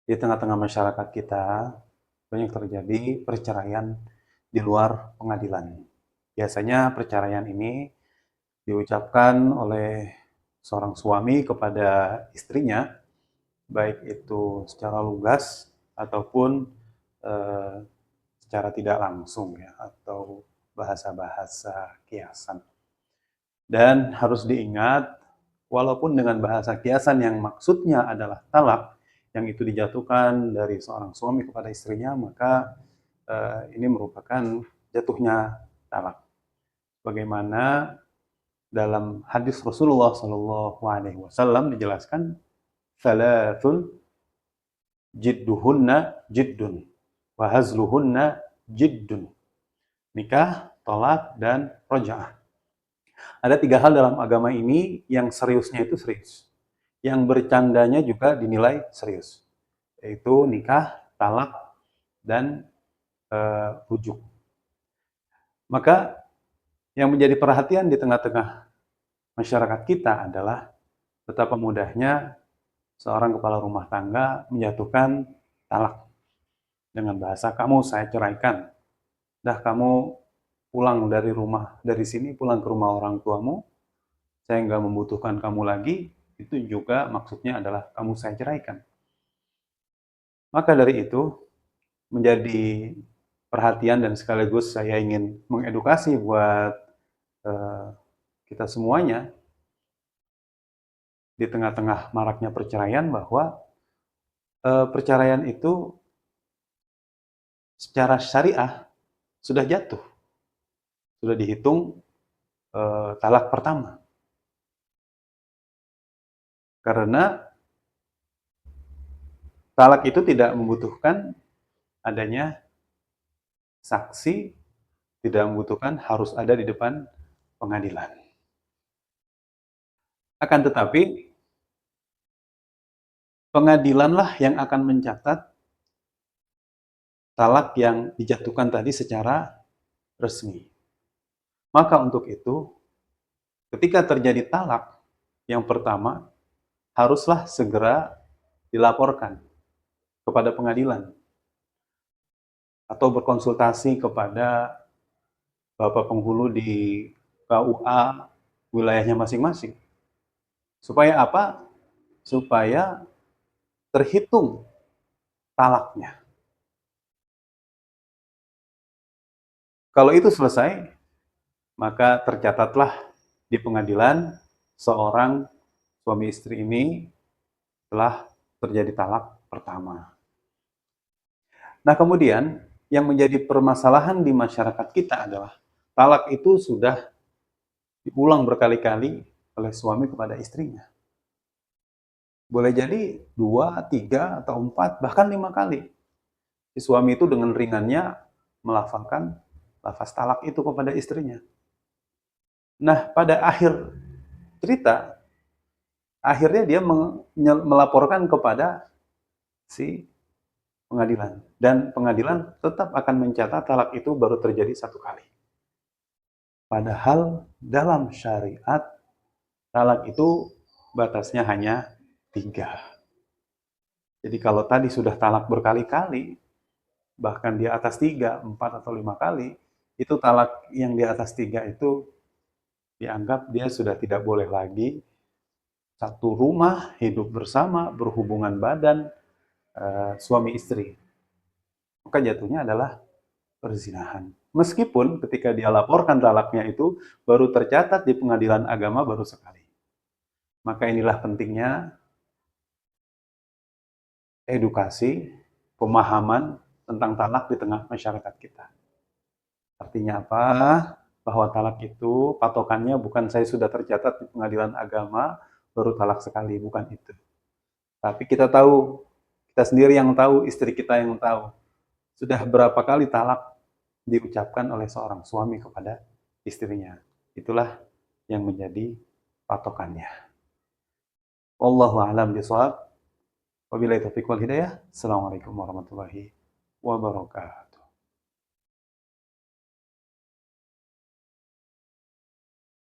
Di tengah-tengah masyarakat kita banyak terjadi perceraian di luar pengadilan. Biasanya perceraian ini diucapkan oleh seorang suami kepada istrinya, baik itu secara lugas ataupun eh, secara tidak langsung ya, atau bahasa-bahasa kiasan. Dan harus diingat, walaupun dengan bahasa kiasan yang maksudnya adalah talak, yang itu dijatuhkan dari seorang suami kepada istrinya, maka ini merupakan jatuhnya talak. Bagaimana dalam hadis Rasulullah Shallallahu Alaihi Wasallam dijelaskan, "Thalathun jidduhunna jiddun, wahazluhunna jiddun." Nikah, tolak, dan rojaah. Ada 3 hal dalam agama ini yang seriusnya itu serius. Yang bercandanya juga dinilai serius. Yaitu nikah, talak, dan rujuk. Maka yang menjadi perhatian di tengah-tengah masyarakat kita adalah betapa mudahnya seorang kepala rumah tangga menjatuhkan talak dengan bahasa, "Kamu saya ceraikan. Dah kamu pulang dari rumah, dari sini pulang ke rumah orang tuamu, saya nggak membutuhkan kamu lagi." Itu juga maksudnya adalah kamu saya ceraikan. Maka dari itu menjadi perhatian dan sekaligus saya ingin mengedukasi buat eh, kita semuanya di tengah-tengah maraknya perceraian, bahwa perceraian itu secara syariah sudah jatuh, sudah dihitung talak pertama. Karena talak itu tidak membutuhkan adanya saksi, tidak membutuhkan harus ada di depan pengadilan. Akan tetapi, pengadilanlah yang akan mencatat talak yang dijatuhkan tadi secara resmi. Maka untuk itu, ketika terjadi talak yang pertama, haruslah segera dilaporkan kepada pengadilan atau berkonsultasi kepada Bapak penghulu di KUA wilayahnya masing-masing. Supaya apa? Supaya terhitung talaknya. Kalau itu selesai, maka tercatatlah di pengadilan seorang suami istri ini telah terjadi talak pertama. Nah, kemudian yang menjadi permasalahan di masyarakat kita adalah talak itu sudah diulang berkali-kali oleh suami kepada istrinya. Boleh jadi 2, 3, atau 4, bahkan 5 kali. Si suami itu dengan ringannya melafalkan lafaz talak itu kepada istrinya. Nah, pada akhir cerita, akhirnya dia melaporkan kepada si pengadilan. Dan pengadilan tetap akan mencatat talak itu baru terjadi 1 kali. Padahal dalam syariat, talak itu batasnya hanya 3. Jadi kalau tadi sudah talak berkali-kali, bahkan di atas 3, 4, atau 5 kali, itu talak yang di atas 3 itu dianggap dia sudah tidak boleh lagi satu rumah, hidup bersama, berhubungan badan, suami istri. Maka jatuhnya adalah perzinahan. Meskipun ketika dia laporkan talaknya itu baru tercatat di pengadilan agama baru sekali. Maka inilah pentingnya edukasi, pemahaman tentang talak di tengah masyarakat kita. Artinya apa? Bahwa talak itu patokannya bukan saya sudah tercatat di pengadilan agama baru talak sekali, bukan itu. Tapi kita tahu, kita sendiri yang tahu, istri kita yang tahu, sudah berapa kali talak diucapkan oleh seorang suami kepada istrinya. Itulah yang menjadi patokannya. Wallahu a'lam bishawab. Wabillahi taufiq wal hidayah. Assalamualaikum warahmatullahi wabarakatuh.